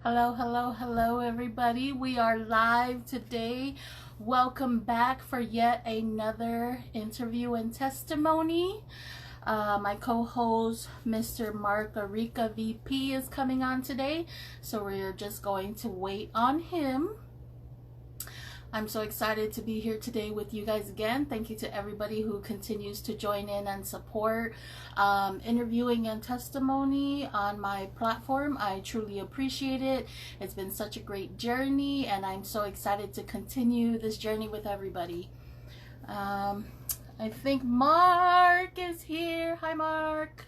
Hello, hello, hello, everybody. We are live today. Welcome back for yet another interview and testimony. My co host, Mr. Mark Arica VP, is coming on today, so we're just going to wait on him. I'm so excited to be here today with you guys again. Thank you to everybody who continues to join in and support interviewing and testimony on my platform. I truly appreciate it. It's been such a great journey, and I'm so excited to continue this journey with everybody. Um, I think Mark is here. Hi, Mark.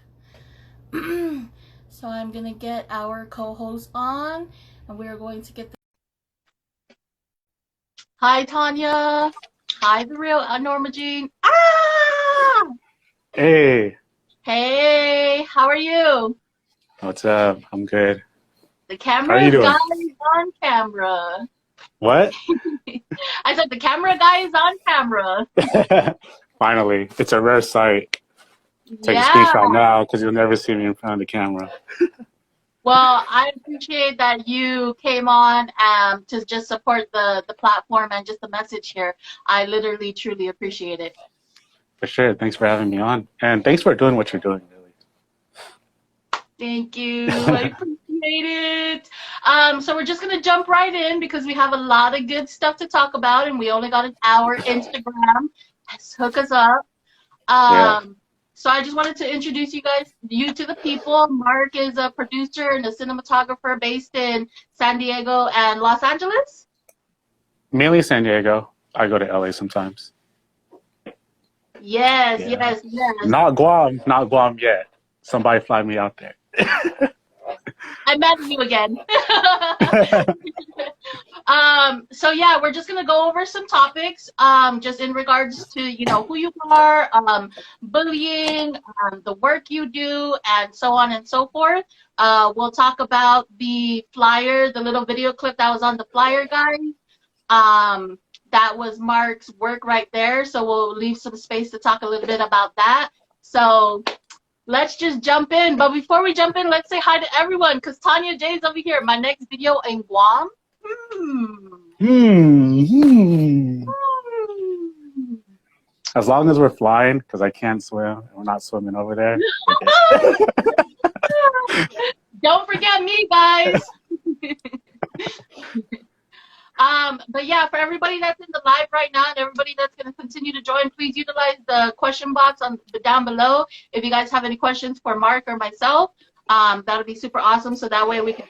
So I'm going to get our co host on, and we're going to get Hi, Tanya. Hi, the real Norma Jean. Ah! Hey, Hey, how are you? what's up? I'm good. The How are you camera guy doing? is on camera. What? I said the camera guy is on camera. Finally, it's a rare sight. Take a Yeah. screenshot now because you'll never see me in front of the camera. Well, I appreciate that you came on to just support the platform and just the message here. I literally, truly appreciate it. For sure. Thanks for having me on. And thanks for doing what you're doing, Thank you. I really. appreciate it. So we're just gonna jump right in because we have a lot of good stuff to talk about, and we only got an hour. Instagram has hook us up. Yeah. Um, so I just wanted to introduce you to the people. Mark is a producer and a cinematographer based in San Diego and Los Angeles. Mainly San Diego. I go to LA sometimes. Yes, Yeah. yes, yes. Not Guam. Not Guam yet. Somebody fly me out there. I met you again. So yeah, we're just gonna go over some topics, just in regards to, who you are, bullying, the work you do, and so on and so forth. We'll talk about the flyer, the little video clip that was on the flyer, guys. That was Mark's work right there, so we'll leave some space to talk a little bit about that. So let's just jump in. But before we jump in, let's say hi to everyone, because Tanya J's over here. My next video in Guam. Hmm. Hmm. Hmm. As long as we're flying, because I can't swim, and we're not swimming over there, we're good. Don't forget me, guys. But yeah, for everybody that's in the live right now and everybody that's going to continue to join, please utilize the question box on down below. If you guys have any questions for Mark or myself, that'll be super awesome. So that way we can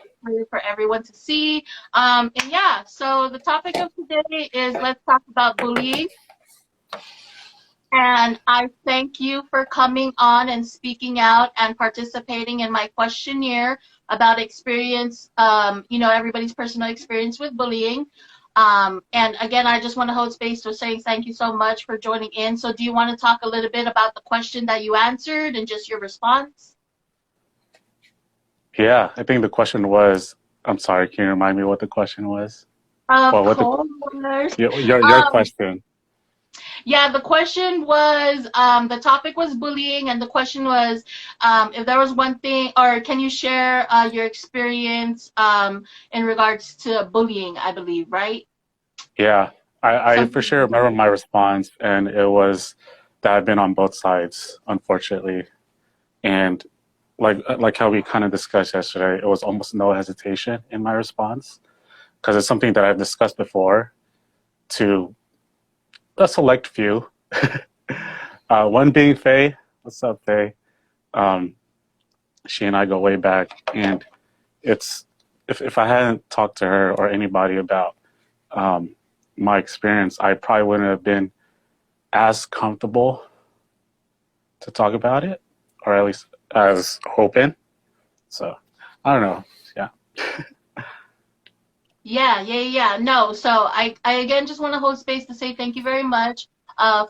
for everyone to see. And yeah, so the topic of today is let's talk about bullying. And I thank you for coming on and speaking out and participating in my questionnaire about experience, everybody's personal experience with bullying. And again, I just want to hold space for saying thank you so much for joining in. So do you want to talk a little bit about the question that you answered and just your response? Yeah, I think the question was, I'm sorry, can you remind me what the question was? Of Well, what the course. your Um, question. Yeah, the question was, the topic was bullying, and the question was, if there was one thing, or can you share your experience in regards to bullying, I believe, right? Yeah, I for Something. sure remember my response, and it was that I've been on both sides, unfortunately, and like how we kind of discussed yesterday, it was almost no hesitation in my response because it's something that I've discussed before to a select few. One being Faye. What's up, Faye? Um, she and I go way back, and it's if I hadn't talked to her or anybody about um, my experience, I probably wouldn't have been as comfortable to talk about it, or at least as open. So I don't know. Yeah, Yeah, yeah, yeah. No, so I again just want to hold space to say thank you very much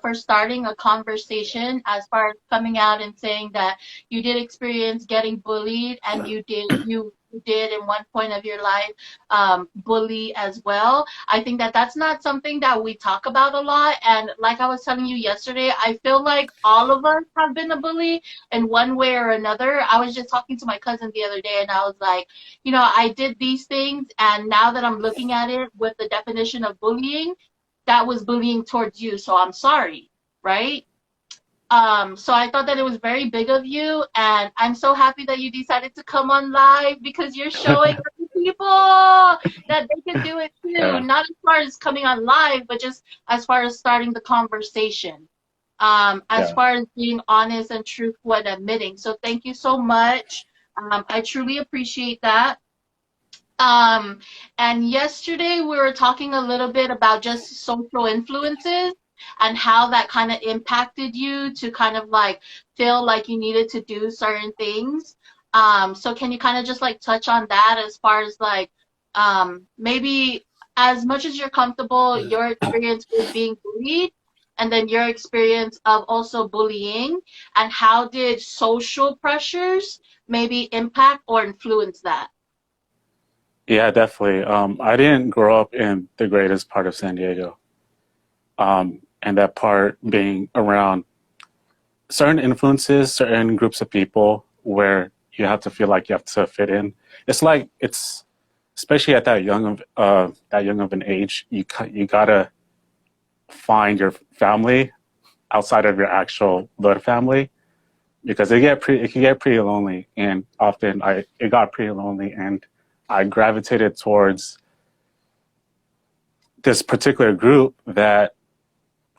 for starting a conversation as far as coming out and saying that you did experience getting bullied and you you did in one point of your life bully as well. I think that that's not something that we talk about a lot. And like I was telling you yesterday, I feel like all of us have been a bully in one way or another. I was just talking to my cousin the other day and I was like, I did these things, and now that I'm looking at it with the definition of bullying, that was bullying towards you, so I'm sorry, right? So I thought that it was very big of you, and I'm so happy that you decided to come on live because you're showing other people that they can do it too. Yeah. Not as far as coming on live, but just as far as starting the conversation. As Yeah. far as being honest and truthful and admitting. So thank you so much. I truly appreciate that. Um, and yesterday we were talking a little bit about just social influences and how that kind of impacted you to kind of like feel like you needed to do certain things. So can you kind of just like touch on that as far as like maybe as much as you're comfortable, your experience with being bullied and then your experience of also bullying, and how did social pressures maybe impact or influence that? Yeah, definitely. I didn't grow up in the greatest part of San Diego. And that part being around certain influences, certain groups of people where you have to feel like you have to fit in. It's like it's especially at that young of an age, you gotta find your family outside of your actual blood family because it can get pretty lonely, and often it got pretty lonely, and I gravitated towards this particular group that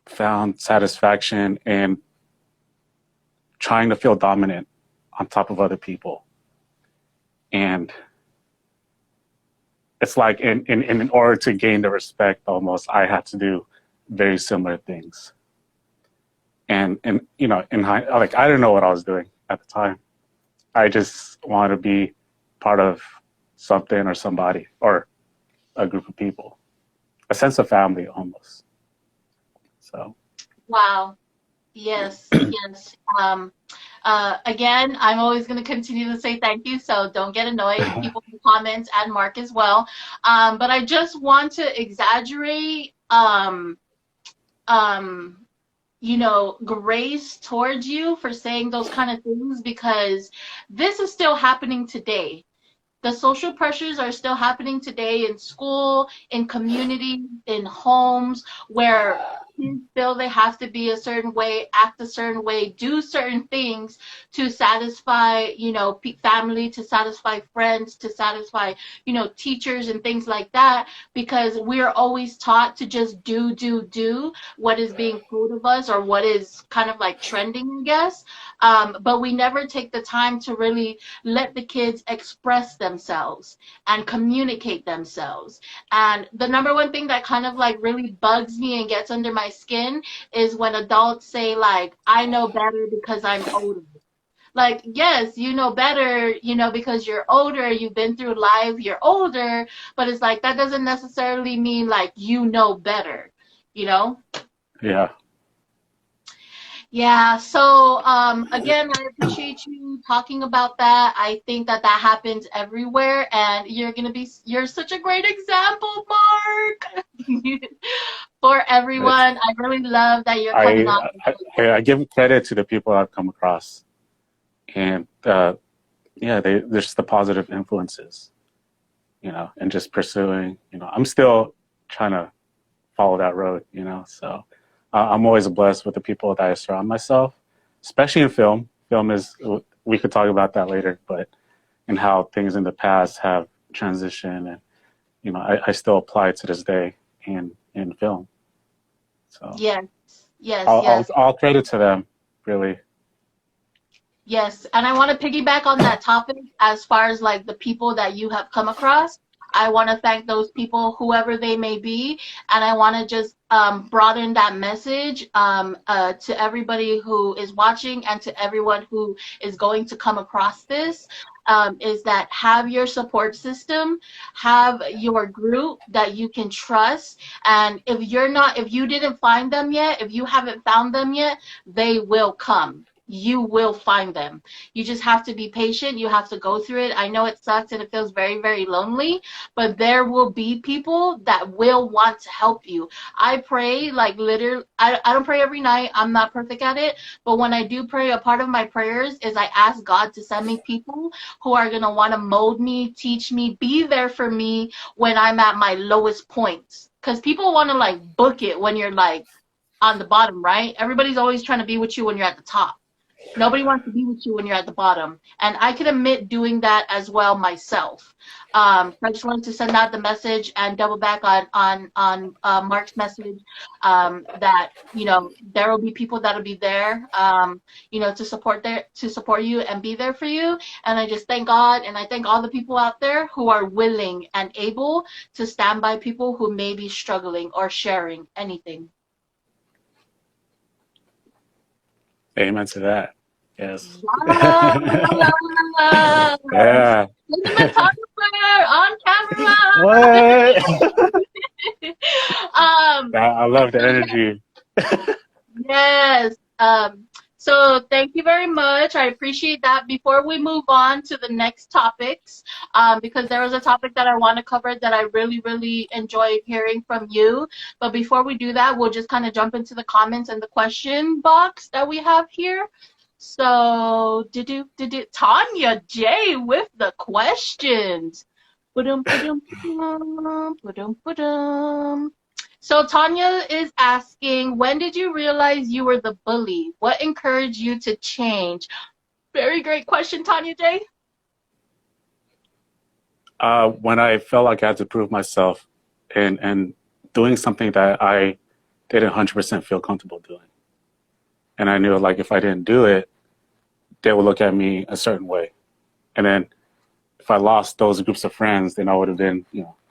found satisfaction in trying to feel dominant on top of other people. And it's like in order to gain the respect, almost, I had to do very similar things. And like I didn't know what I was doing at the time. I just wanted to be part of something or somebody or a group of people, a sense of family almost. So Wow. Yes, yes. Again, I'm always going to continue to say thank you, so don't get annoyed. People in the comments and Mark as well. But I just want to exaggerate, um, grace towards you for saying those kind of things because this is still happening today. The social pressures are still happening today in school, in community, in homes, where kids feel they have to be a certain way, act a certain way, do certain things to satisfy, family, to satisfy friends, to satisfy, teachers and things like that, because we're always taught to just do what is being told of us or what is kind of like trending, I guess. But we never take the time to really let the kids express themselves and communicate themselves. And the number one thing that kind of like really bugs me and gets under my skin is when adults say like, I know better because I'm older. Like, yes, you know better, because you're older, you've been through life, you're older, but it's like that doesn't necessarily mean like you know better, you know? yeah, Yeah, so again, I appreciate you talking about that. I think that that happens everywhere, and you're such a great example, Mark, for everyone. I really love that you're coming I, on. I give credit to the people I've come across, and yeah, there's just the positive influences, and just pursuing. I'm still trying to follow that road, So I'm always blessed with the people that I surround myself, especially in film. Film is, we could talk about that later, but in how things in the past have transitioned, and I still apply it to this day in film. So Yes, yes, yes. I'll credit to them, really. Yes, and I want to piggyback on that topic as far as like the people that you have come across. I want to thank those people, whoever they may be, and I want to just broaden that message to everybody who is watching and to everyone who is going to come across this. Is that have your support system, have your group that you can trust, and if you didn't find them yet, if you haven't found them yet, they will come. you will find them. You just have to be patient. You have to go through it. I know it sucks and it feels very, very lonely, but there will be people that will want to help you. I pray, like, literally, I don't pray every night. I'm not perfect at it. But when I do pray, a part of my prayers is I ask God to send me people who are going to want to mold me, teach me, be there for me when I'm at my lowest points. Because people want to, like, book it when you're, like, on the bottom, right? Everybody's always trying to be with you when you're at the top. Nobody wants to be with you when you're at the bottom. And I can admit doing that as well myself. I just wanted to send out the message and double back on Mark's message, that, you know, there will be people that'll be there, you know, to support you and be there for you. And I just thank God, and I thank all the people out there who are willing and able to stand by people who may be struggling or sharing anything. Amen to that. Yes. Yes. Yeah. Cinematographer on camera. What? um, I love the energy. yes. So thank you very much. I appreciate that. Before we move on to the next topics, because there was a topic that I want to cover that I really, really enjoyed hearing from you. But before we do that, we'll just kind of jump into the comments and the question box that we have here. So, Tanya J with the questions. So Tanya is asking, when did you realize you were the bully? What encouraged you to change? Very great question, Tanya J. When I felt like I had to prove myself and doing something that I didn't 100% feel comfortable doing. And I knew, like, if I didn't do it, they would look at me a certain way. And then if I lost those groups of friends, then I would have been,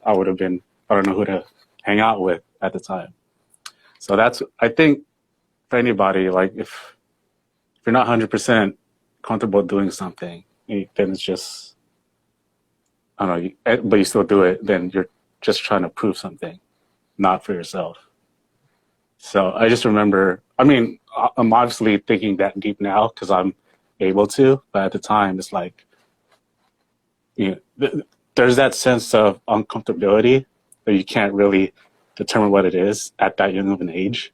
I don't know who to hang out with at the time. So that's, I think, for anybody, like, if you're not 100% comfortable doing something, then it's just, I don't know, but you still do it, then you're just trying to prove something, not for yourself. So I just remember, I mean, I'm obviously thinking that deep now because I'm able to, but at the time it's like, there's that sense of uncomfortability that you can't really determine what it is at that young of an age.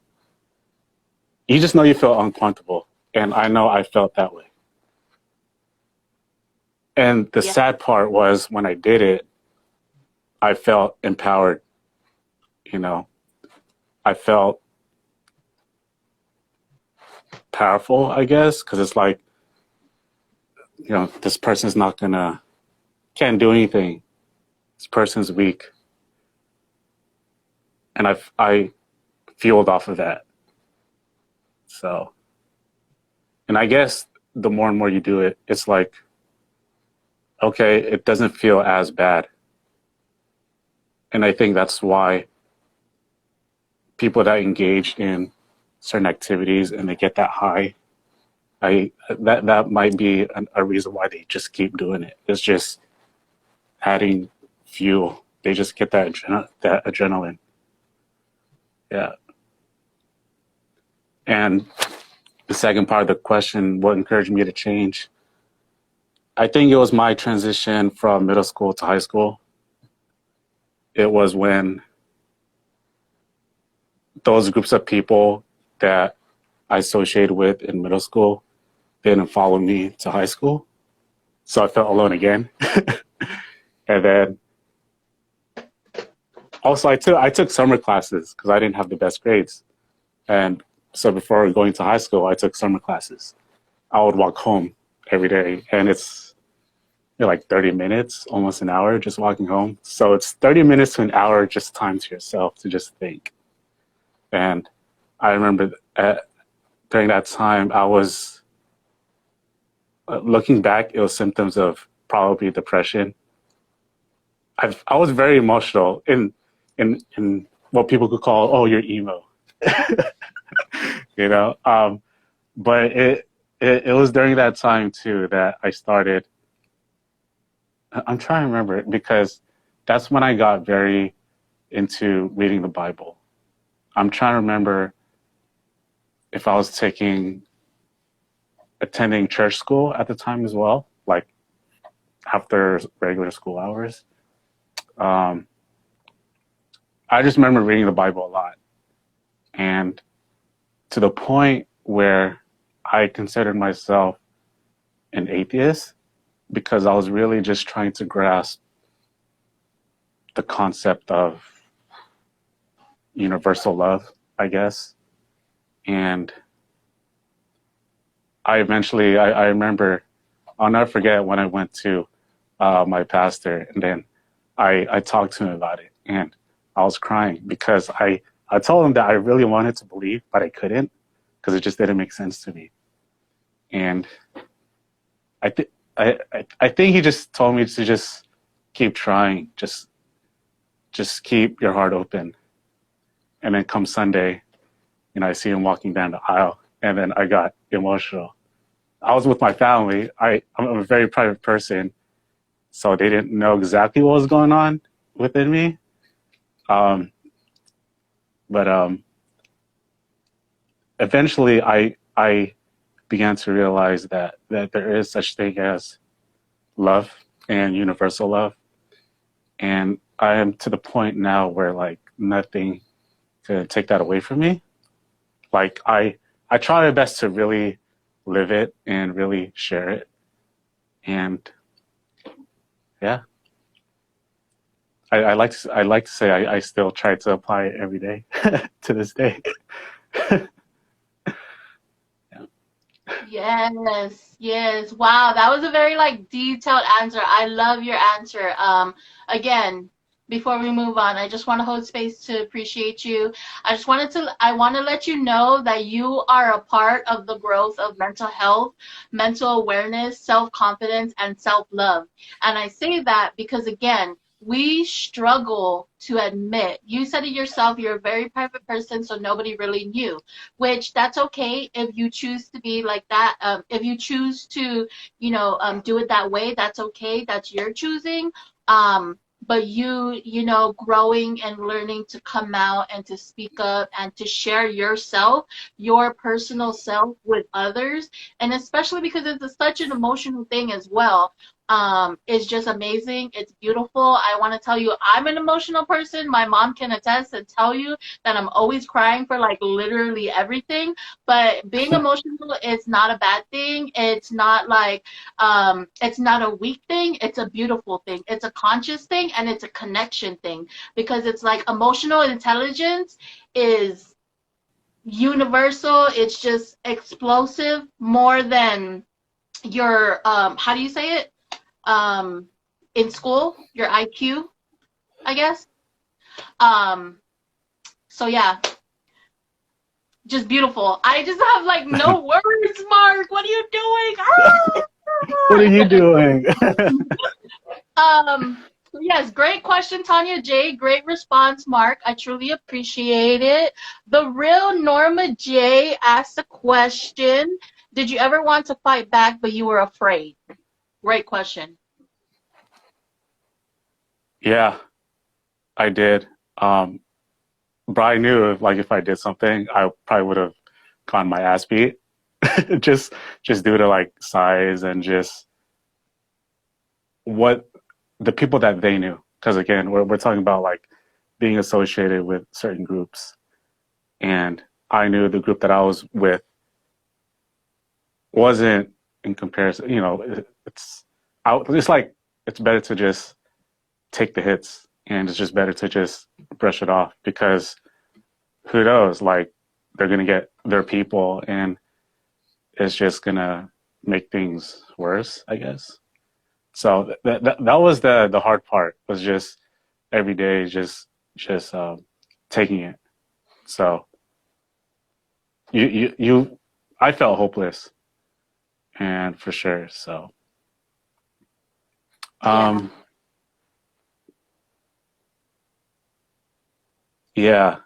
You just know you feel uncomfortable, and I know I felt that way. And the sad part was when I did it, I felt empowered. I felt powerful, I guess, because it's like, this person's can't do anything. This person's weak. And I fueled off of that. So, and I guess the more and more you do it, it's like, okay, it doesn't feel as bad. And I think that's why people that engage in certain activities and they get that high, that might be a reason why they just keep doing it. It's just adding fuel. They just get that adrenaline. Yeah. And the second part of the question, what encouraged me to change? I think it was my transition from middle school to high school. It was when those groups of people that I associated with in middle school didn't follow me to high school. So I felt alone again. And then also I took summer classes because I didn't have the best grades. And so before going to high school, I took summer classes. I would walk home every day, and it's like 30 minutes, almost an hour just walking home. So it's 30 minutes to an hour just time to yourself to just think. And I remember during that time, I was, looking back, it was symptoms of probably depression. I was very emotional in what people could call, oh, you're emo. But it was during that time too that I started, I'm trying to remember it because that's when I got very into reading the Bible. I'm trying to remember if I was taking attending church school at the time as well, like after regular school hours. Um, I just remember reading the Bible a lot, and to the point where I considered myself an atheist because I was really just trying to grasp the concept of universal love, I guess. And I remember, I'll never forget when I went to my pastor, and then I talked to him about it, and I was crying because I told him that I really wanted to believe, but I couldn't because it just didn't make sense to me. And I think he just told me to just keep trying, just keep your heart open. And then come Sunday, I see him walking down the aisle, and then I got emotional. I was with my family. I'm a very private person, so they didn't know exactly what was going on within me. But eventually, I began to realize that there is such thing as love and universal love, and I am to the point now where like nothing could take that away from me. Like I try my best to really live it and really share it, and yeah, I like to say I still try to apply it every day to this day. Yes, yes. Wow, that was a very like detailed answer. I love your answer. Again, before we move on, I just want to hold space to appreciate you. I want to let you know that you are a part of the growth of mental health, mental awareness, self-confidence, and self-love. And I say that because again, we struggle to admit. You said it yourself, you're a very private person, so nobody really knew, which that's okay if you choose to be like that. If you choose to, do it that way, that's okay. That's your choosing. But growing and learning to come out and to speak up and to share yourself, your personal self with others, and especially because it's such an emotional thing as well. It's just amazing. It's beautiful. I want to tell you, I'm an emotional person. My mom can attest and tell you that I'm always crying for like literally everything. But being emotional is not a bad thing. It's not like it's not a weak thing. It's a beautiful thing. It's a conscious thing, and it's a connection thing, because it's like emotional intelligence is universal. It's just explosive more than your how do you say it? In school, your IQ, I guess. So yeah, just beautiful. I just have like no words, Mark. What are you doing? What are you doing? Yes, great question, Tanya J. Great response, Mark. I truly appreciate it. The real Norma J asked a question. Did you ever want to fight back, but you were afraid? Great question. Yeah, I did. But I knew if I did something, I probably would have gotten my ass beat. just due to like size and just what the people that they knew. Because again, we're talking about like being associated with certain groups, and I knew the group that I was with wasn't in comparison. It's like it's better to just take the hits, and it's just better to just brush it off, because who knows, like they're gonna get their people, and it's just gonna make things worse, I guess. So that was the hard part, was just every day just taking it. So I felt hopeless, and for sure. So Yeah. Yeah,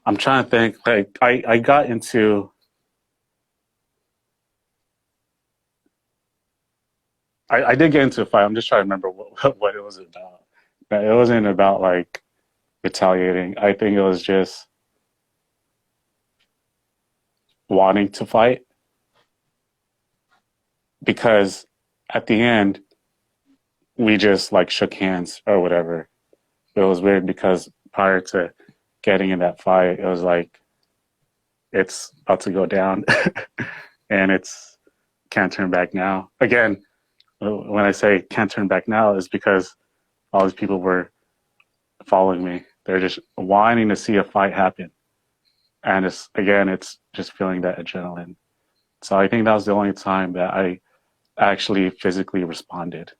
I'm trying to think. Like I got into I did get into a fight. I'm just trying to remember what it was about. But it wasn't about like retaliating. I think it was just wanting to fight. because at the end we just like shook hands or whatever. It was weird because prior to getting in that fight, it was like it's about to go down, and it's can't turn back now. Again, when I say can't turn back now, is because all these people were following me. They're just wanting to see a fight happen, and it's just feeling that adrenaline. So I think that was the only time that I actually physically responded.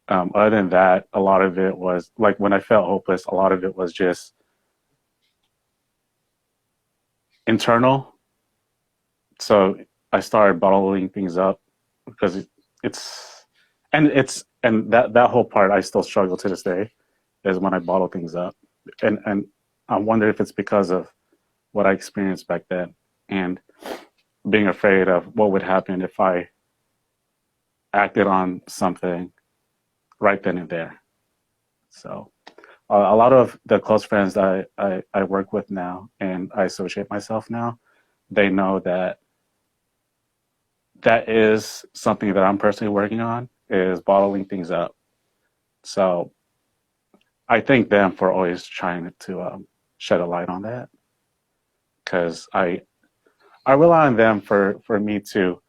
Other than that, a lot of it was like when I felt hopeless, a lot of it was just internal. So I started bottling things up because it's and that whole part I still struggle to this day is when I bottle things up. And I wonder if it's because of what I experienced back then and being afraid of what would happen if I acted on something right then and there. So a lot of the close friends that I work with now and I associate myself now, they know that that is something that I'm personally working on is bottling things up. So I thank them for always trying to shed a light on that because I rely on them for me to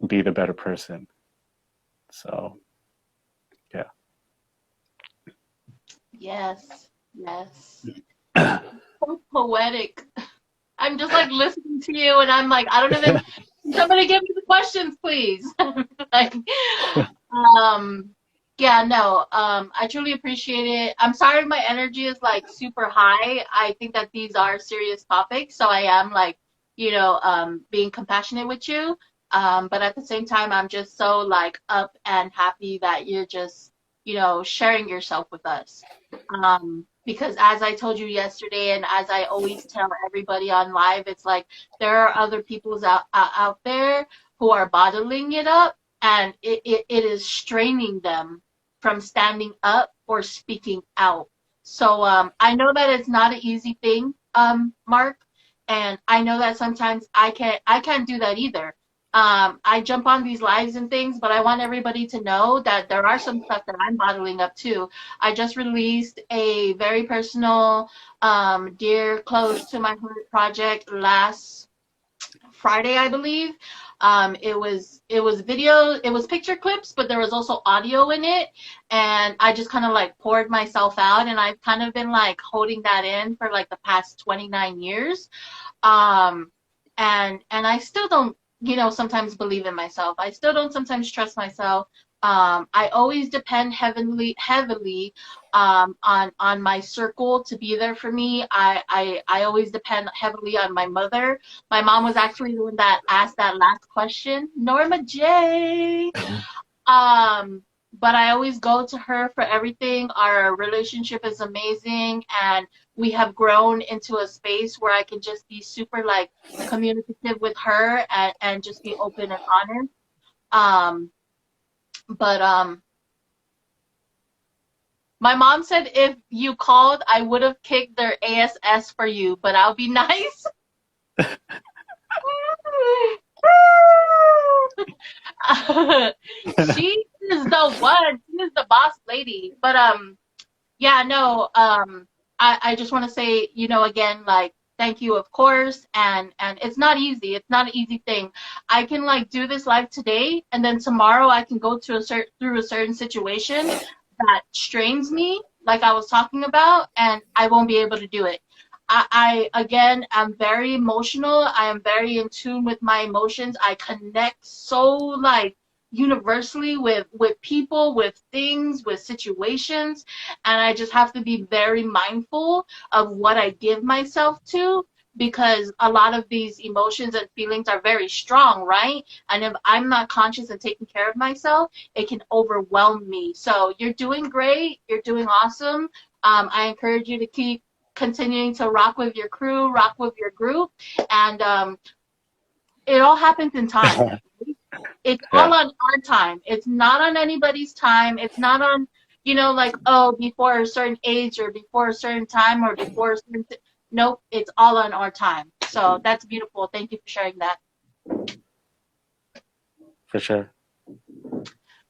be the better person. So yeah. Yes, yes. So poetic. I'm just like listening to you, and I'm like, I don't even. Somebody give me the questions, please. Like, um, yeah, no, I truly appreciate it. I'm sorry my energy is like super high. I think that these are serious topics, so I am like, being compassionate with you. But at the same time, I'm just so like up and happy that you're just, sharing yourself with us. Because as I told you yesterday, and as I always tell everybody on live, it's like there are other people's out there who are bottling it up, and it is straining them from standing up or speaking out. So I know that it's not an easy thing, Mark, and I know that sometimes I can't do that either. I jump on these lives and things, but I want everybody to know that there are some stuff that I'm bottling up too. I just released a very personal, dear, close to my heart project last Friday, I believe. It was video, it was picture clips, but there was also audio in it, and I just kind of like poured myself out, and I've kind of been like holding that in for like the past 29 years. Um, and I still don't, sometimes believe in myself. I still don't sometimes trust myself. I always depend heavily on my circle to be there for me. I always depend heavily on my mother. My mom was actually the one that asked that last question, Norma J. Um, but I always go to her for everything. Our relationship is amazing, and we have grown into a space where I can just be super like communicative with her and just be open and honest. Um, but my mom said if you called, I would have kicked their ASS for you, but I'll be nice. She is the one. She is the boss lady. But yeah, no, I just want to say, again, like, thank you, of course, and it's not easy. It's not an easy thing. I can like do this live today, and then tomorrow I can go to through a certain situation that strains me, like I was talking about, and I won't be able to do it. I again, I'm very emotional. I am very in tune with my emotions. I connect so like universally with people, with things, with situations, and I just have to be very mindful of what I give myself to, because a lot of these emotions and feelings are very strong, right? And if I'm not conscious and taking care of myself, it can overwhelm me. So you're doing great. You're doing awesome. I encourage you to keep continuing to rock with your crew, rock with your group, and it all happens in time. It's all Yeah. on our time. It's not on anybody's time. It's not on, like, oh, before a certain age or before a certain time or before a nope, it's all on our time. So that's beautiful. Thank you for sharing that. for sure.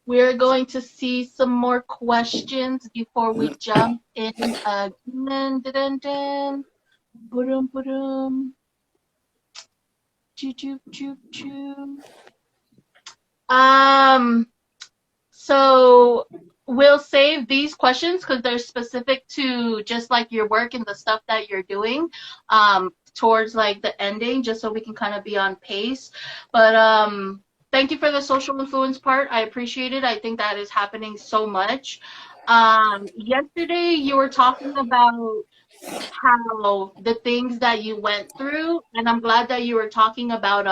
We're going to see some more questions before we jump in again. Dun, dun. Boom, boom. Choo, choo, choo, choo. So we'll save these questions because they're specific to just like your work and the stuff that you're doing towards like the ending, just so we can kind of be on pace. But thank you for the social influence part. I appreciate it. I think that is happening so much. Yesterday you were talking about how the things that you went through, and I'm glad that you were talking about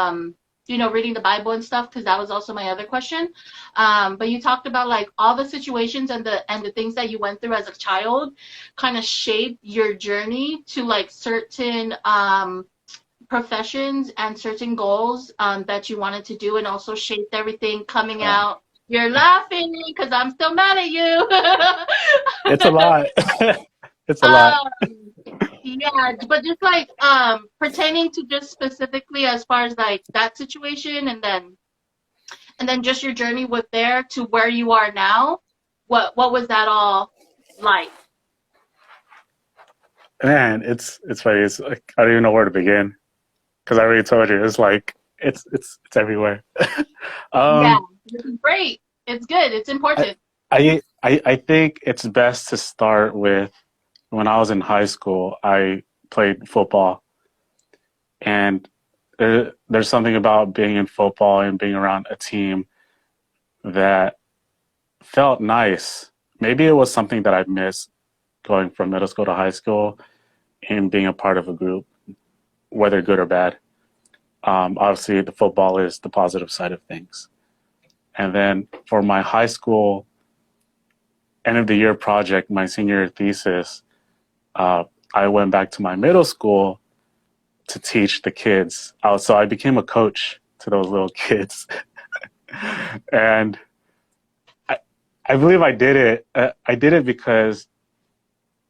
reading the Bible and stuff, because that was also my other question. But you talked about like all the situations and the things that you went through as a child kind of shaped your journey to like certain professions and certain goals that you wanted to do, and also shaped everything coming Yeah. out. You're laughing because I'm still mad at you. It's a lot. It's a lot. Yeah, but just like pertaining to just specifically as far as like that situation, and then just your journey with there to where you are now. What was that all like? Man, it's funny. It's like I don't even know where to begin because I already told you. It's like it's everywhere. Yeah, um, this is great. It's good. It's I, important. I think it's best to start with when I was in high school. I played football, and there's something about being in football and being around a team that felt nice. Maybe it was something that I missed going from middle school to high school and being a part of a group, whether good or bad. Obviously, the football is the positive side of things. And then for my high school end of the year project, my senior thesis, I went back to my middle school to teach the kids. So I became a coach to those little kids. And I believe I did it. I did it because,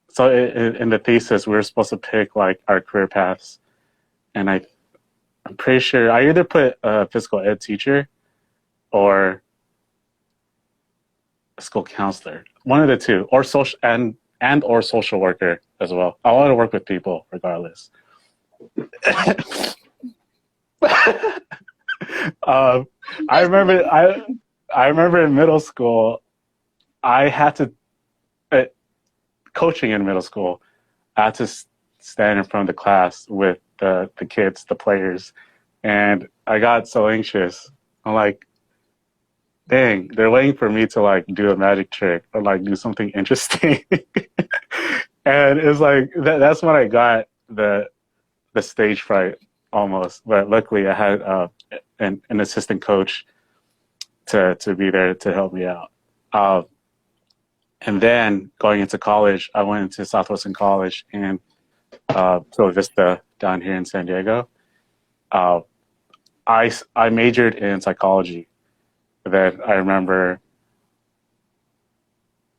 so in the thesis, we were supposed to pick like our career paths. And I'm pretty sure I either put a physical ed teacher or a school counselor, one of the two, or social or social worker as well. I want to work with people regardless. I remember I remember in middle school, I had to coaching in middle school. I had to stand in front of the class with the kids, the players, and I got so anxious. I'm like, dang, they're waiting for me to like do a magic trick or like do something interesting. And it's like that's when I got the stage fright almost. But luckily, I had an assistant coach to be there to help me out. And then going into college, I went into Southwestern College in Chula Vista down here in San Diego. I majored in psychology. Then I remember,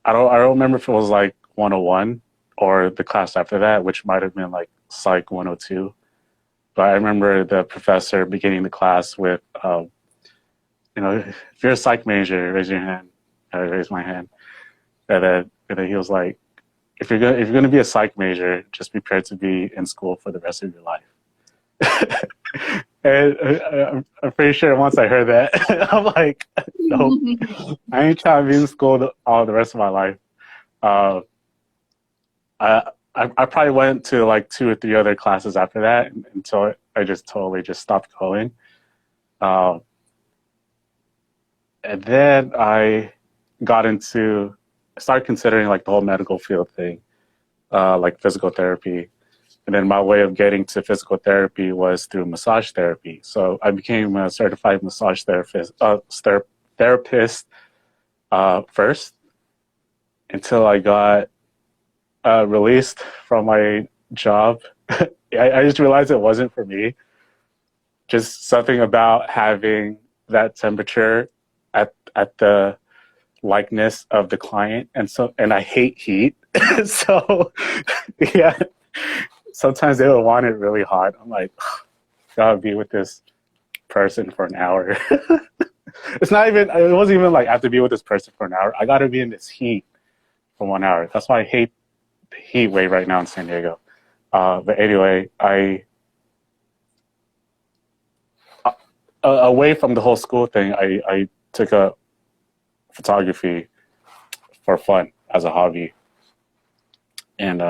I don't remember if it was like 101 or the class after that, which might have been like Psych 102. But I remember the professor beginning the class with, if you're a psych major, raise your hand. I raised my hand. And then he was like, if you're gonna be a psych major, just be prepared to be in school for the rest of your life. And I'm pretty sure once I heard that, I'm like, nope, I ain't trying to be in school all the rest of my life. I probably went to like 2 or 3 other classes after that until I just totally just stopped going. And then I started considering like the whole medical field thing, like physical therapy. And then my way of getting to physical therapy was through massage therapy. So I became a certified massage therapist first until I got released from my job. I just realized it wasn't for me. Just something about having that temperature at the likeness of the client, and I hate heat. So yeah, sometimes they would want it really hot. I'm like, gotta be with this person for an hour. It's not even. It wasn't even like I have to be with this person for an hour. I got to be in this heat for 1 hour. That's why I hate the heat wave right now in San Diego. But anyway, away from the whole school thing, I took up photography for fun as a hobby, and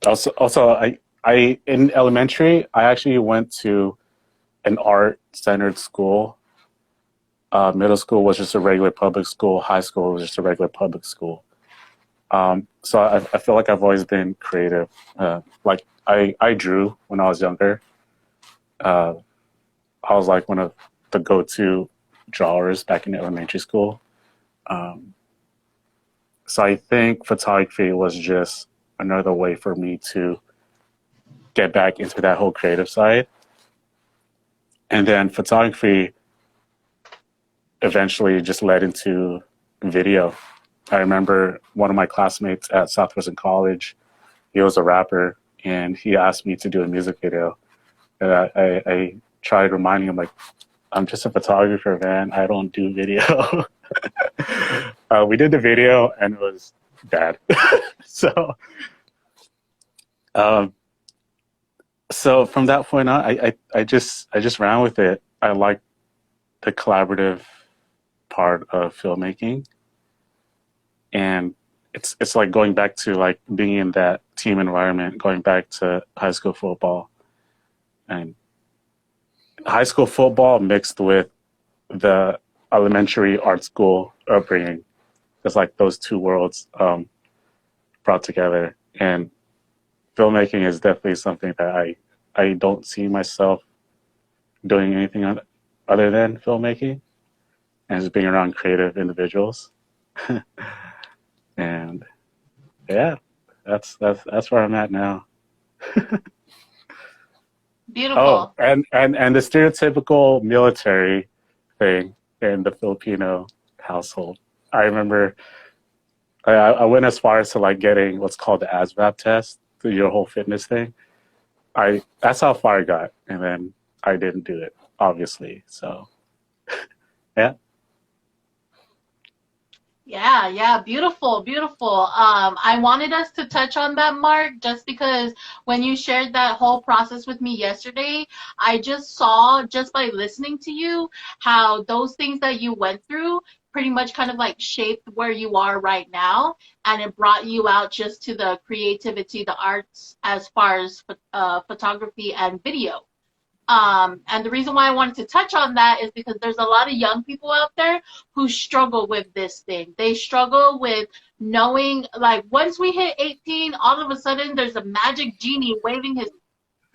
also I in elementary I actually went to an art centered school. Middle school was just a regular public school. High school was just a regular public school. So I feel like I've always been creative. Like I drew when I was younger. Uh, I was like one of the go-to drawers back in elementary school. Um, so I think photography was just another way for me to get back into that whole creative side. And then photography eventually just led into video. I remember one of my classmates at Southwestern College, he was a rapper, and he asked me to do a music video. And I tried reminding him, like, I'm just a photographer, man. I don't do video. We did the video, and it was bad. so, um, so from that point on, I just ran with it. I like the collaborative part of filmmaking, and it's like going back to like being in that team environment, going back to high school football, and high school football mixed with the elementary art school upbringing. It's like those two worlds brought together, and filmmaking is definitely something that I don't see myself doing anything other than filmmaking and just being around creative individuals. And yeah, that's where I'm at now. Oh, Beautiful. and the stereotypical military thing in the Filipino household. I remember I went as far as to like getting what's called the ASVAB test, your whole fitness thing. That's how far I got, and then I didn't do it, obviously. So yeah. Yeah, beautiful, beautiful. I wanted us to touch on that, Mark, just because when you shared that whole process with me yesterday, I just saw, just by listening to you, how those things that you went through pretty much kind of like shaped where you are right now, and it brought you out just to the creativity, the arts, as far as photography and video. And the reason why I wanted to touch on that is because there's a lot of young people out there who struggle with this thing. They struggle with knowing, like, once we hit 18, all of a sudden there's a magic genie waving his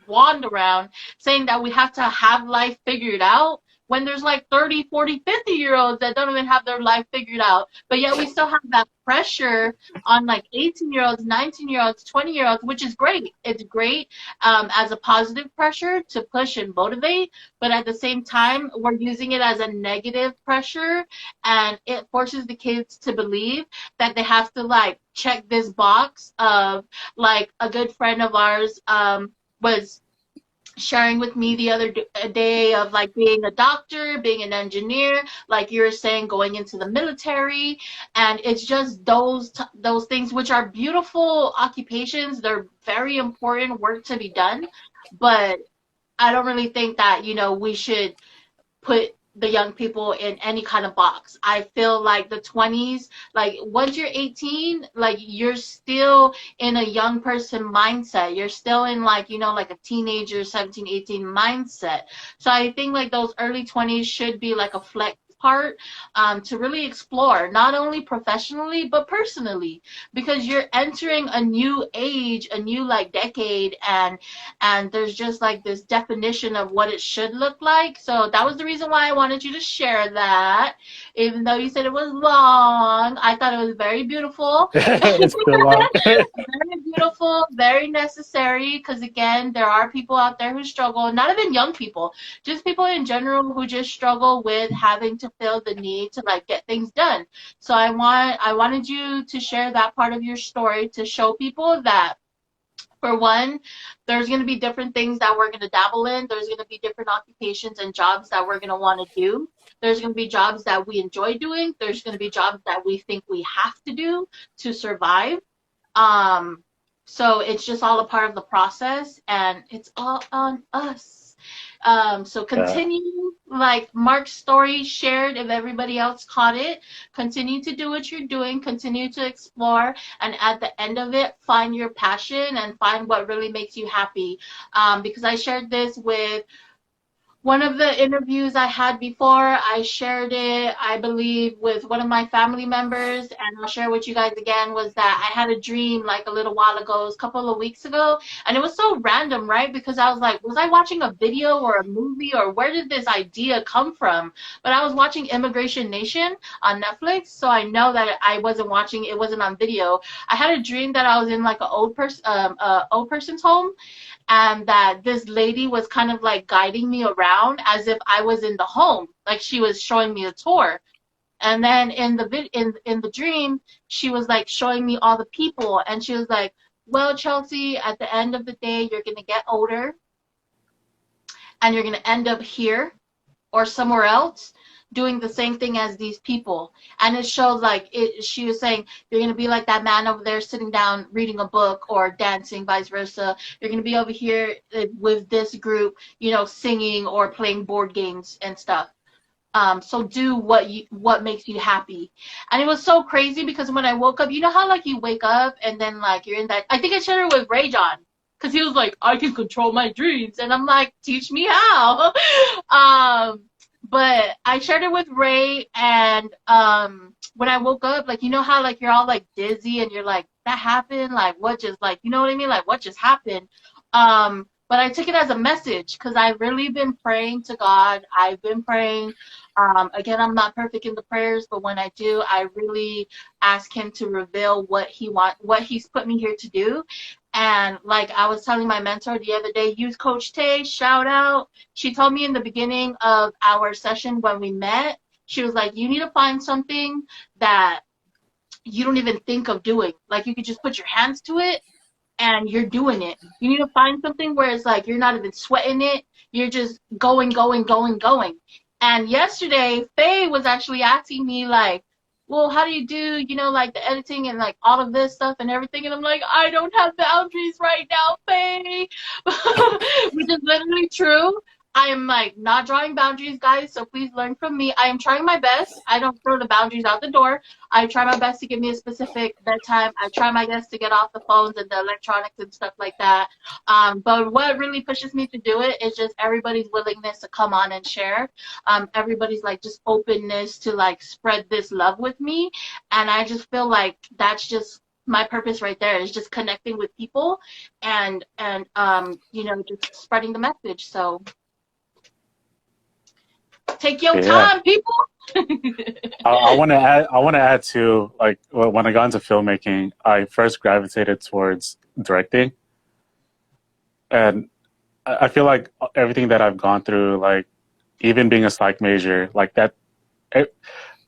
wand around saying that we have to have life figured out when there's like 30, 40, 50-year-olds that don't even have their life figured out. But yet we still have that pressure on like 18-year-olds, 19-year-olds, 20-year-olds, which is great. It's great as a positive pressure to push and motivate. But at the same time, we're using it as a negative pressure, and it forces the kids to believe that they have to like check this box of, like, a good friend of ours was sharing with me the other day of like being a doctor, being an engineer, like you were saying, going into the military, and it's just those things, which are beautiful occupations. They're very important work to be done, but I don't really think that, we should put the young people in any kind of box. I feel like the 20s, like once you're 18, like you're still in a young person mindset. You're still in like, like a teenager, 17, 18 mindset. So I think like those early 20s should be like a flex part to really explore, not only professionally, but personally, because you're entering a new age, a new like decade, and there's just like this definition of what it should look like. So that was the reason why I wanted you to share that. Even though you said it was long, I thought it was very beautiful. It's still long. Very beautiful, very necessary, because again, there are people out there who struggle, not even young people, just people in general who just struggle with having to feel the need to like get things done. So I wanted you to share that part of your story to show people that For one, there's going to be different things that we're going to dabble in. There's going to be different occupations and jobs that we're going to want to do. There's going to be jobs that we enjoy doing. There's going to be jobs that we think we have to do to survive. Um, so it's just all a part of the process, and it's all on us. So Yeah. continue, like Mark's story shared, if everybody else caught it, continue to do what you're doing, continue to explore, and at the end of it, find your passion and find what really makes you happy. Because I shared this with one of the interviews I had before. I shared it, I believe, with one of my family members, and I'll share with you guys again, was that I had a dream like a little while ago, a couple of weeks ago, and it was so random, right? Because I was like, was I watching a video or a movie, or where did this idea come from? But I was watching Immigration Nation on Netflix, so I know that I wasn't watching, it wasn't on video. I had a dream that I was in like an old person's home, and that this lady was kind of like guiding me around as if I was in the home, like she was showing me a tour. And then in the dream, she was like showing me all the people, and she was like, "Well, Chelsea, at the end of the day, you're gonna get older, and you're gonna end up here or somewhere else doing the same thing as these people." And it showed like she was saying, you're going to be like that man over there sitting down reading a book or dancing, vice versa. You're going to be over here with this group, singing or playing board games and stuff. So do what makes you happy. And it was so crazy because when I woke up, you know how like you wake up and then like you're in that, I think I shared it with Ray John, because he was like, I can control my dreams, and I'm like, teach me how. But I shared it with Ray, and when I woke up, like, you know how like you're all like dizzy and you're like, that happened, like what just, like, you know what I mean, like what just happened. But I took it as a message because I've really been praying to God. I've been praying. Again, I'm not perfect in the prayers, but when I do, I really ask him to reveal what he's put me here to do. And like I was telling my mentor the other day, use Coach Tay, shout out. She told me in the beginning of our session when we met, she was like, you need to find something that you don't even think of doing. Like you could just put your hands to it and you're doing it. You need to find something where it's like you're not even sweating it. You're just going, going, going, going. And yesterday, Faye was actually asking me like, well, how do you do, like the editing and like all of this stuff and everything? And I'm like, I don't have boundaries right now, Faye. Which is literally true. I am like not drawing boundaries, guys, so please learn from me. I am trying my best. I don't throw the boundaries out the door. I try my best to give me a specific bedtime. I try my best to get off the phones and the electronics and stuff like that. But what really pushes me to do it is just everybody's willingness to come on and share. Everybody's like just openness to like spread this love with me. And I just feel like that's just my purpose right there, is just connecting with people and just spreading the message. So take your time, people. I want to add. I want to add to, like, when I got into filmmaking, I first gravitated towards directing, and I feel like everything that I've gone through, like even being a psych major, like that,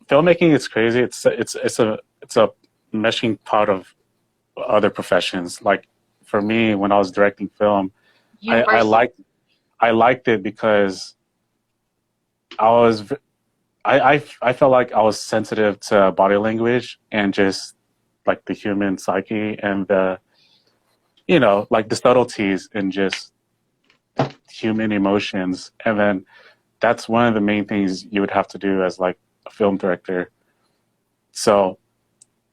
filmmaking is crazy. It's a meshing pot of other professions. Like for me, when I was directing film, I liked it because I felt like I was sensitive to body language and just like the human psyche and the, like the subtleties and just human emotions. And then that's one of the main things you would have to do as like a film director. So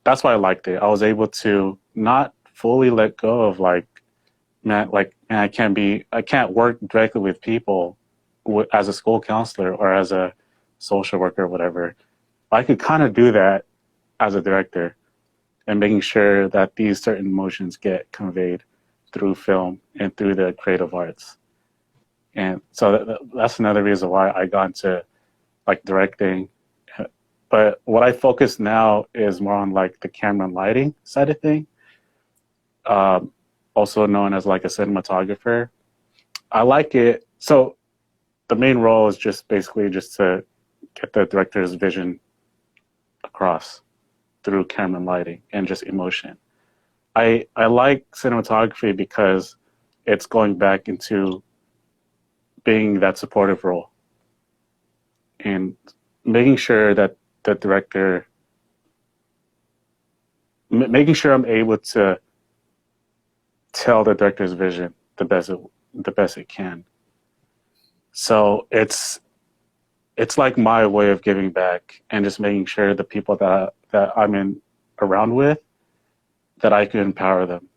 that's why I liked it. I was able to not fully let go of like, man, I can't work directly with people as a school counselor or as a social worker or whatever. I could kind of do that as a director and making sure that these certain emotions get conveyed through film and through the creative arts. And so that's another reason why I got into like directing. But what I focus now is more on like the camera and lighting side of thing, also known as like a cinematographer. I like it. So the main role is just basically just to get the director's vision across through camera and lighting and just emotion. I like cinematography because it's going back into being that supportive role and making sure that the director, making sure I'm able to tell the director's vision the best it can. So it's like my way of giving back and just making sure the people that I'm in around with, that I can empower them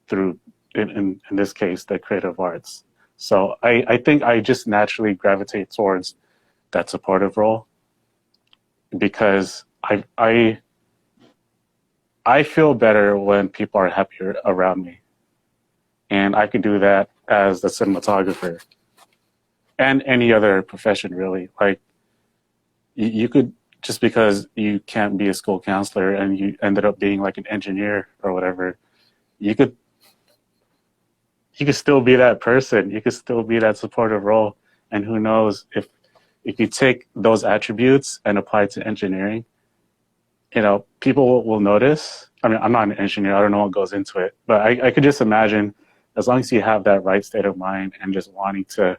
through, in this case, the creative arts. So I think I just naturally gravitate towards that supportive role because I feel better when people are happier around me. And I could do that as the cinematographer and any other profession, really. Like, you could, just because you can't be a school counselor and you ended up being like an engineer or whatever, you could still be that person. You could still be that supportive role. And who knows, if you take those attributes and apply it to engineering, people will notice. I mean, I'm not an engineer. I don't know what goes into it, but I could just imagine, as long as you have that right state of mind and just wanting to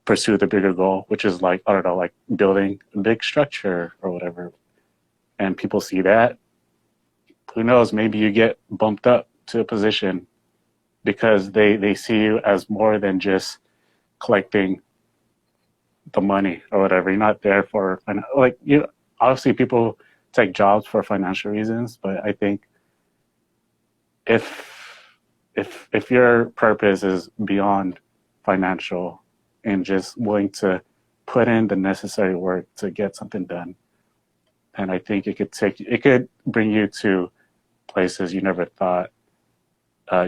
pursue the bigger goal, which is like, I don't know, like building a big structure or whatever, and people see that, who knows, maybe you get bumped up to a position because they see you as more than just collecting the money or whatever. You're not there for, like, obviously people take jobs for financial reasons, but I think if your purpose is beyond financial and just willing to put in the necessary work to get something done, and I think it could bring you to places you never thought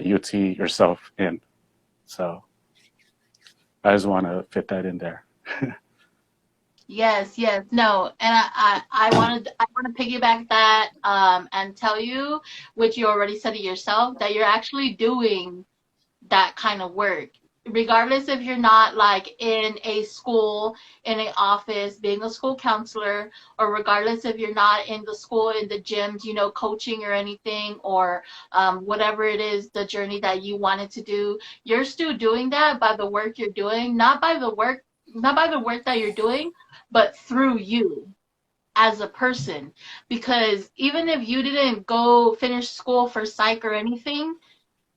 you'd see yourself in. So I just want to fit that in there. Yes, yes, no, and I want to piggyback that and tell you, which you already said it yourself, that you're actually doing that kind of work. Regardless if you're not like in a school, in an office, being a school counselor, or regardless if you're not in the school, in the gyms, coaching or anything, or whatever it is, the journey that you wanted to do, you're still doing that by the work you're doing, not by the work that you're doing, but through you as a person. Because even if you didn't go finish school for psych or anything,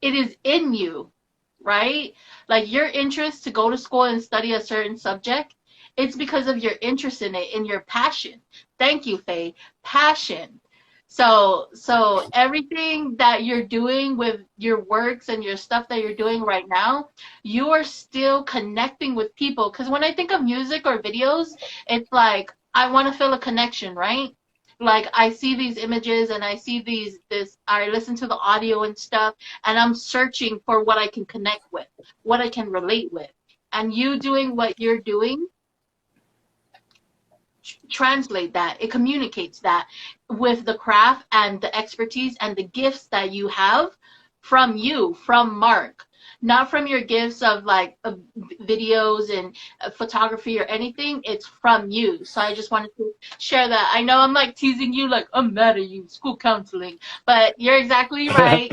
it is in you, right? Like your interest to go to school and study a certain subject, it's because of your interest in it and your passion. Thank you, Faye. Passion. So everything that you're doing with your works and your stuff that you're doing right now, you are still connecting with people. Because when I think of music or videos, it's like I want to feel a connection, right? Like I see these images and I see I listen to the audio and stuff, and I'm searching for what I can connect with, what I can relate with. And you doing what you're doing, translate that. It communicates that with the craft and the expertise and the gifts that you have from you, from Mark. Not from your gifts of like videos and photography or anything. It's from you. So I just wanted to share that. I know I'm like teasing you, like I'm mad at you, school counseling, but you're exactly right.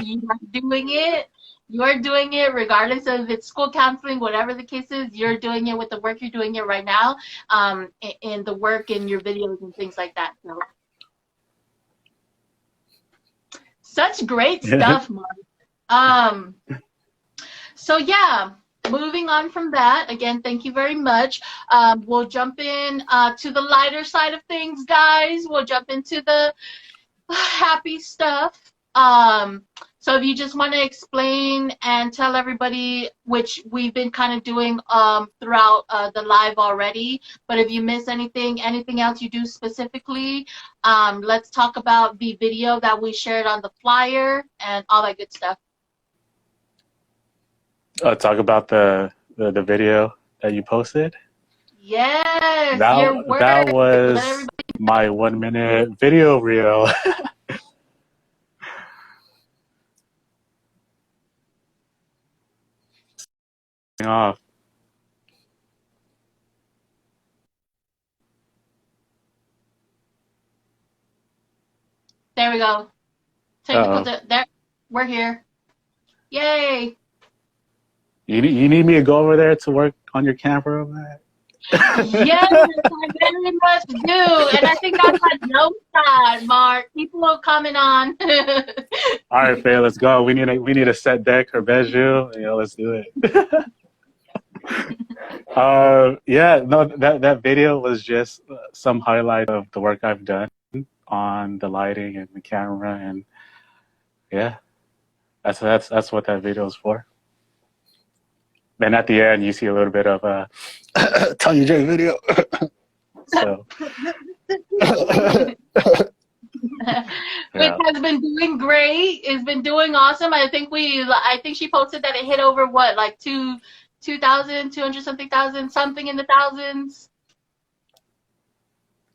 You're doing it regardless of if it's school counseling, whatever the case is. You're doing it with the work you're doing it right now, in the work in your videos and things like that. So, such great stuff, Mark. Um, so yeah, moving on from that, again, thank you very much. We'll jump in to the lighter side of things, guys. We'll jump into the happy stuff. So if you just want to explain and tell everybody, which we've been kind of doing throughout the live already, but if you miss anything else you do specifically, let's talk about the video that we shared on the flyer and all that good stuff. Talk about the video that you posted. Yes, your work. That Let was everybody. my 1 minute video reel. Off. There we go. Technical. Uh-oh. There. We're here. Yay! You need me to go over there to work on your camera, man? Yes, I very much do. And I think that's a no side, Mark. People will comment on. All right, Faye, let's go. We need a set deck or bedroom. Let's do it. Yeah, no, that video was just some highlight of the work I've done on the lighting and the camera, and yeah, that's what that video is for. Then at the end, you see a little bit of a Tanya J video. So, which has been doing great. It's been doing awesome. I think she posted that it hit over what, like 2,000, 200 something thousand, something in the thousands.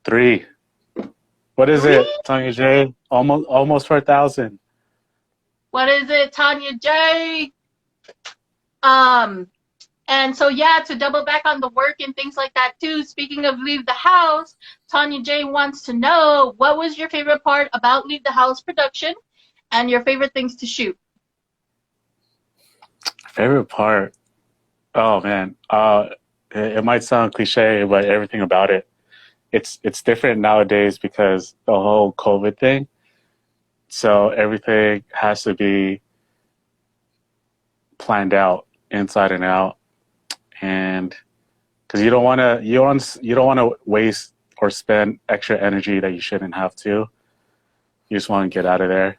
3. What is it, Tanya J? Almost 4,000. What is it, Tanya J? And so, yeah, to double back on the work and things like that too, speaking of Leave the House, Tanya J wants to know, what was your favorite part about Leave the House production and your favorite things to shoot? Favorite part? Oh, man. It might sound cliche, but everything about it. It's different nowadays because the whole COVID thing. So everything has to be planned out inside and out. And because you don't want to waste or spend extra energy that you shouldn't have to. You just want to get out of there,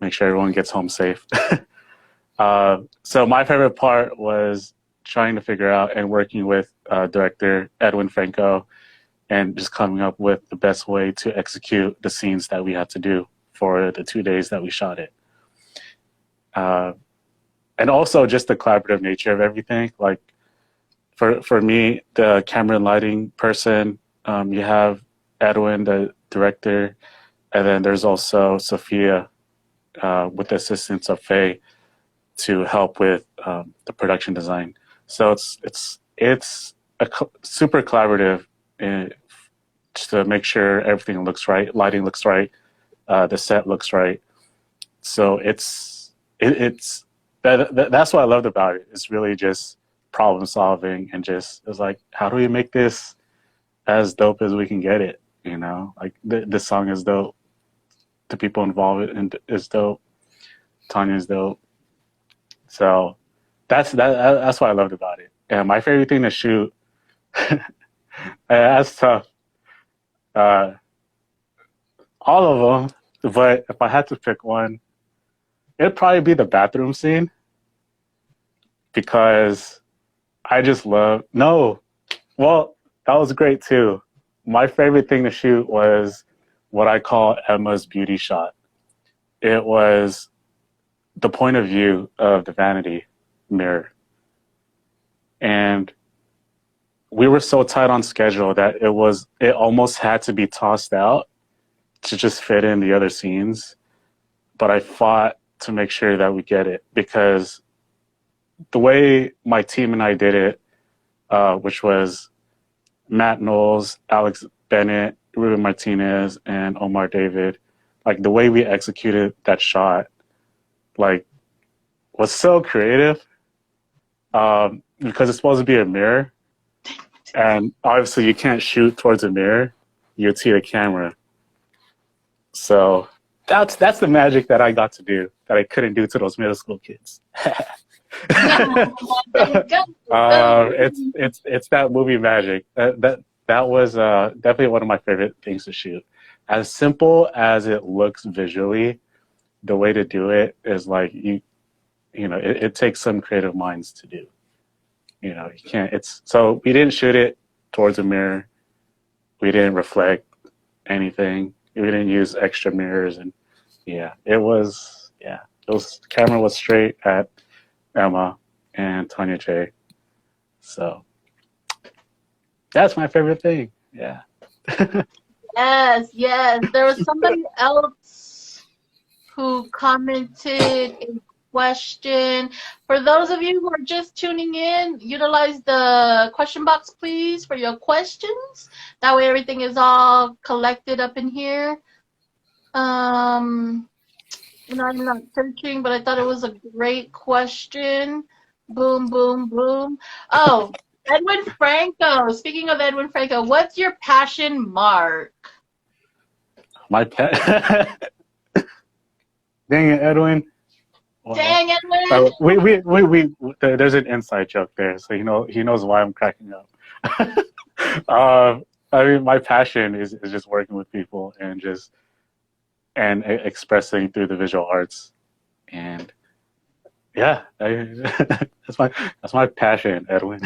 make sure everyone gets home safe. So my favorite part was trying to figure out and working with director Edwin Franco and just coming up with the best way to execute the scenes that we had to do for the 2 days that we shot it. And also just the collaborative nature of everything. Like for me, the camera and lighting person, you have Edwin, the director, and then there's also Sophia with the assistance of Faye to help with the production design. So it's super collaborative to make sure everything looks right, lighting looks right, the set looks right. So that's what I loved about it. It's really just problem solving and just it's like, how do we make this as dope as we can get it? Like this song is dope. The people involved is dope. Tanya's dope. So that's what I loved about it. And my favorite thing to shoot, that's tough. All of them, but if I had to pick one, it'd probably be the bathroom scene because I just love. No, well, that was great too. My favorite thing to shoot was what I call Emma's beauty shot. It was the point of view of the vanity mirror. And we were so tight on schedule that it almost had to be tossed out to just fit in the other scenes. But I fought to make sure that we get it because the way my team and I did it, which was Matt Knowles, Alex Bennett, Ruben Martinez, and Omar David, like the way we executed that shot, like was so creative because it's supposed to be a mirror. And obviously you can't shoot towards a mirror, you'd see the camera. So that's the magic that I got to do that I couldn't do to those middle school kids. It's that movie magic. That was definitely one of my favorite things to shoot. As simple as it looks visually, the way to do it is like it takes some creative minds to do. You can't. So we didn't shoot it towards a mirror. We didn't reflect anything. We didn't use extra mirrors, and camera was straight at Emma and Tanya J. So that's my favorite thing. Yeah. Yes. There was somebody else who commented a question. For those of you who are just tuning in, utilize the question box, please, for your questions. That way everything is all collected up in here. And I'm not searching, but I thought it was a great question. Boom, boom, boom. Oh, Edwin Franco. Speaking of Edwin Franco, what's your passion, Mark? My pet. Dang it, Edwin. Well, Dang, Edwin. there's an inside joke there, so he knows why I'm cracking up. uh, I mean, my passion is just working with people and expressing through the visual arts, and yeah, that's my passion, Edwin.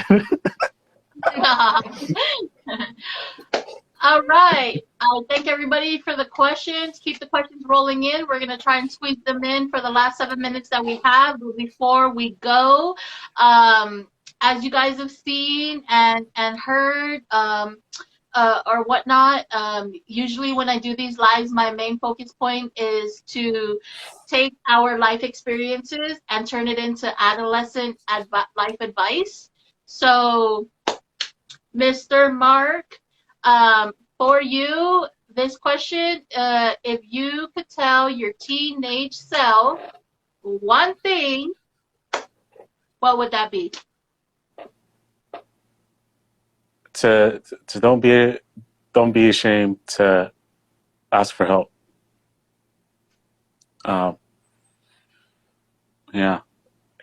All right. I'll thank everybody for the questions. Keep the questions rolling in. We're going to try and squeeze them in for the last 7 minutes that we have. But before we go, as you guys have seen and heard or whatnot, usually when I do these lives, my main focus point is to take our life experiences and turn it into adolescent life advice. So, Mr. Mark, for you, this question, if you could tell your teenage self one thing, what would that be? To don't be ashamed to ask for help. Yeah,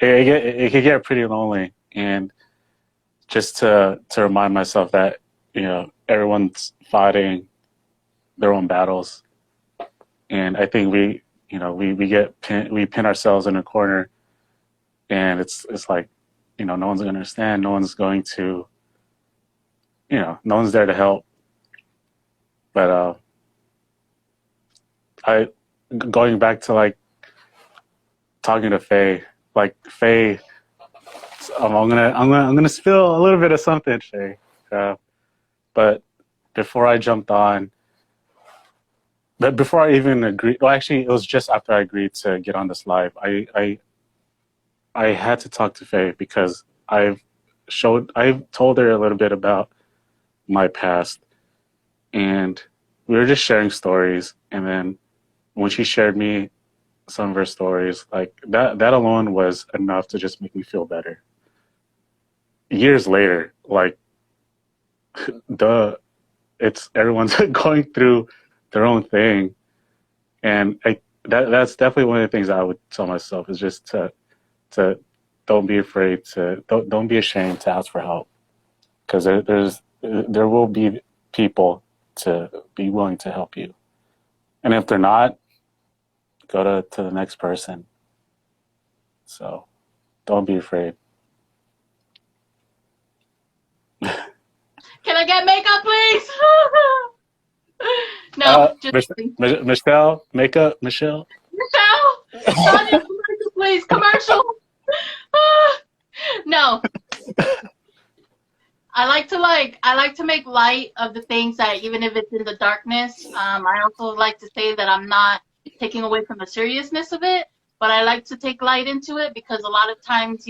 it can get pretty lonely, and just to remind myself that everyone's fighting their own battles, and I think we pin ourselves in a corner, and it's like no one's going to understand, no one's going to no one's there to help. But I going back to like talking to Faye, like Faye, I'm gonna spill a little bit of something, Faye. But before I jumped on, but before I even agreed, well, actually, it was just after I agreed to get on this live. I had to talk to Faye because I've told her a little bit about my past, and we were just sharing stories. And then when she shared me some of her stories, like that alone was enough to just make me feel better. Years later, like it's everyone's going through their own thing, and that's definitely one of the things I would tell myself is just to don't be afraid to don't be ashamed to ask for help, because there will be people to be willing to help you, and if they're not, go to the next person. So don't be afraid. Can I get makeup, please? No, just Michelle, makeup, Michelle. Michelle, Sonia, commercial, please, commercial. No, I like to make light of the things that even if it's in the darkness. I also like to say that I'm not taking away from the seriousness of it, but I like to take light into it because a lot of times,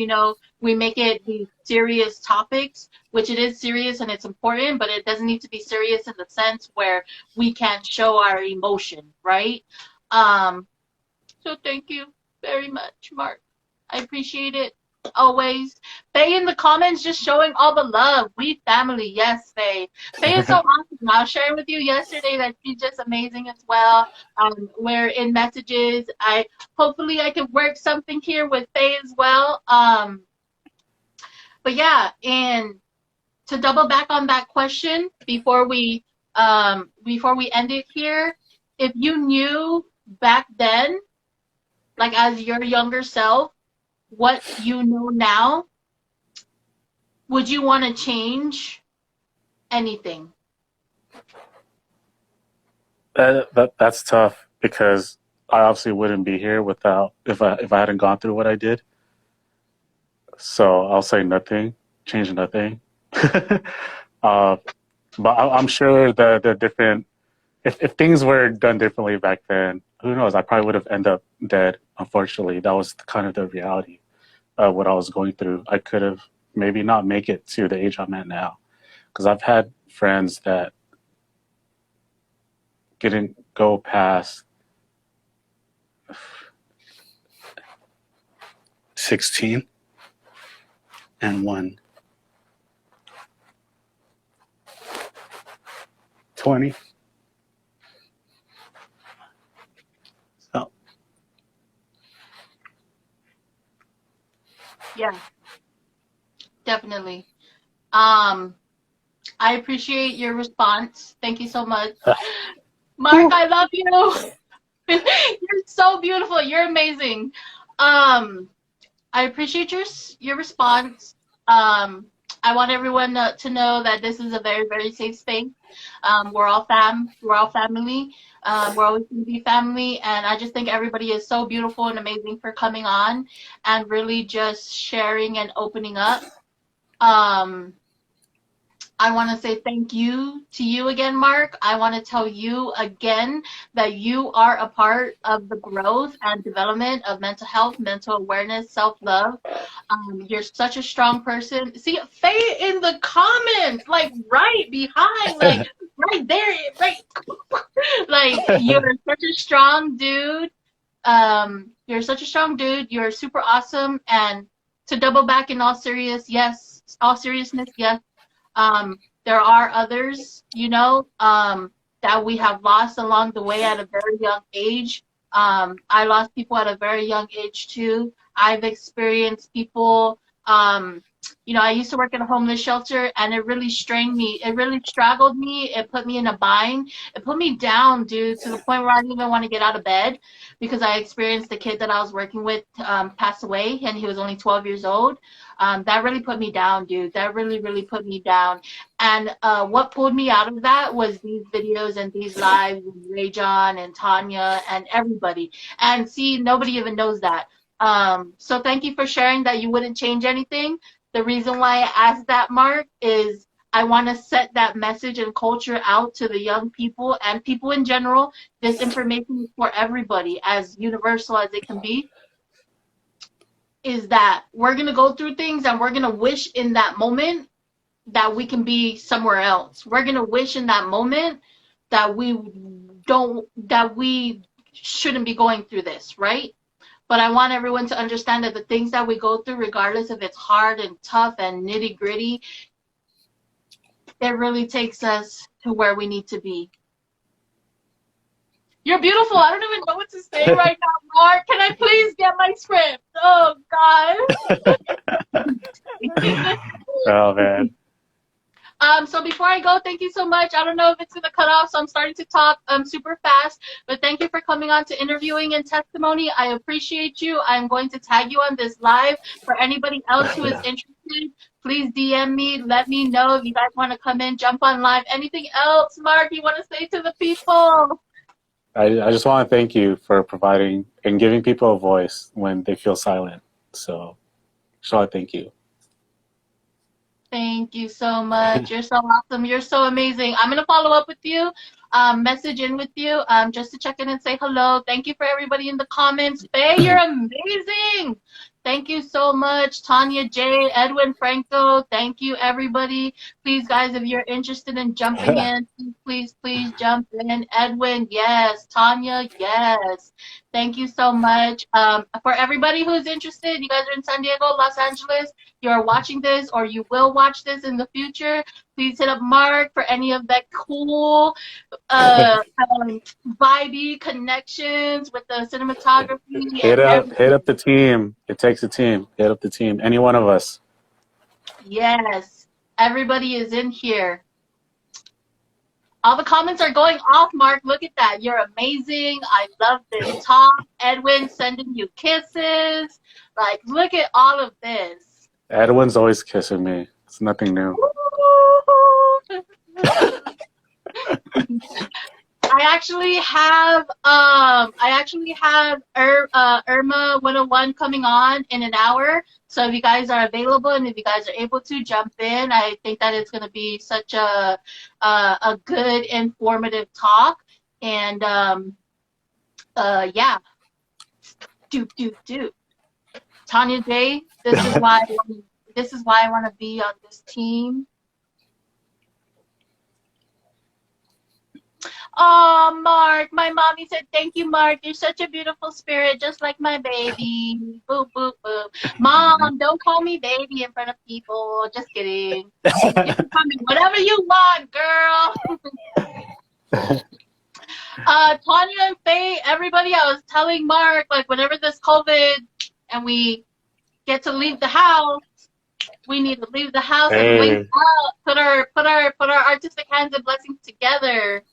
we make it these serious topics, which it is serious and it's important, but it doesn't need to be serious in the sense where we can't show our emotion, right? So thank you very much, Mark. I appreciate it. Always. Faye in the comments just showing all the love. We family. Yes, Faye. Faye is so awesome. I was sharing with you yesterday that she's just amazing as well. We're in messages. Hopefully I can work something here with Faye as well. But yeah, and to double back on that question before we end it here, if you knew back then, like as your younger self, what you know now, would you want to change anything? That's tough because I obviously wouldn't be here if I hadn't gone through what I did. So I'll say nothing, change nothing. But I'm sure the different if things were done differently back then, who knows? I probably would have ended up dead. Unfortunately, that was kind of the reality of what I was going through. I could have maybe not make it to the age I'm at now, because I've had friends that didn't go past 16 and 1. 20. So Yeah, definitely. I appreciate your response. Thank you so much. Mark, I love you. You're so beautiful. You're amazing. I appreciate your response. I want everyone to know that this is a very, very safe space. We're all family. We're always going to be family, and I just think everybody is so beautiful and amazing for coming on and really just sharing and opening up. I want to say thank you to you again, Mark. I want to tell you again that you are a part of the growth and development of mental health, mental awareness, self-love. You're such a strong person. See, Faye in the comments, like right behind, like right there, right. Like you're such a strong dude. You're such a strong dude. You're super awesome. And to double back in all seriousness, yes. There are others, that we have lost along the way at a very young age. I lost people at a very young age too. I've experienced people, I used to work at a homeless shelter, and it really strained me. It really struggled me. It put me in a bind. It put me down, dude, to the point where I didn't even want to get out of bed because I experienced the kid that I was working with pass away, and he was only 12 years old. That really put me down, dude. That really, really put me down. And what pulled me out of that was these videos and these lives with Ray John and Tanya and everybody. And see, nobody even knows that. So thank you for sharing that you wouldn't change anything. The reason why I asked that, Mark, is I want to set that message and culture out to the young people and people in general. This information is for everybody, as universal as it can be. Is that we're going to go through things and we're going to wish in that moment that we can be somewhere else. We're going to wish in that moment that we shouldn't be going through this, right? But I want everyone to understand that the things that we go through, regardless if it's hard and tough and nitty gritty, it really takes us to where we need to be. You're beautiful. I don't even know what to say right now, Mark. Can I please get my script? Oh, God. Oh, man. So before I go, thank you so much. I don't know if it's going to cut off, so I'm starting to talk super fast. But thank you for coming on to Interviewing and Testimony. I appreciate you. I'm going to tag you on this live. For anybody else who is interested, please DM me. Let me know if you guys want to come in, jump on live. Anything else, Mark, you want to say to the people? I just want to thank you for providing and giving people a voice when they feel silent. So I thank you. Thank you so much. You're so awesome. You're so amazing. I'm going to follow up with you, message in with you, just to check in and say hello. Thank you for everybody in the comments. Faye, you're amazing. Thank you so much. Tanya J, Edwin Franco, thank you, everybody. Please, guys, if you're interested in jumping in, please jump in. Edwin, yes. Tanya, yes. Thank you so much. For everybody who's interested, you guys are in San Diego, Los Angeles, you're watching this or you will watch this in the future, please hit up Mark for any of that cool vibey connections with the cinematography. Hit up the team. It takes a team. Hit up the team. Any one of us. Yes. Everybody is in here. All the comments are going off, Mark. Look at that. You're amazing. I love this talk. Edwin sending you kisses. Like, look at all of this. Edwin's always kissing me. It's nothing new. I actually have Irma 101 coming on in an hour. So if you guys are available and if you guys are able to jump in, I think that it's going to be such a good, informative talk. And yeah, do. Tanya J, this is why I want to be on this team. Oh, Mark, my mommy said, thank you, Mark. You're such a beautiful spirit, just like my baby. Boop, boop, boop. Mom, don't call me baby in front of people. Just kidding. You can call me whatever you want, girl. Tanya and Faye, everybody, I was telling Mark, like, whenever this COVID and we get to leave the house, we need to leave the house and blink Hey, out, put our artistic hands and blessings together.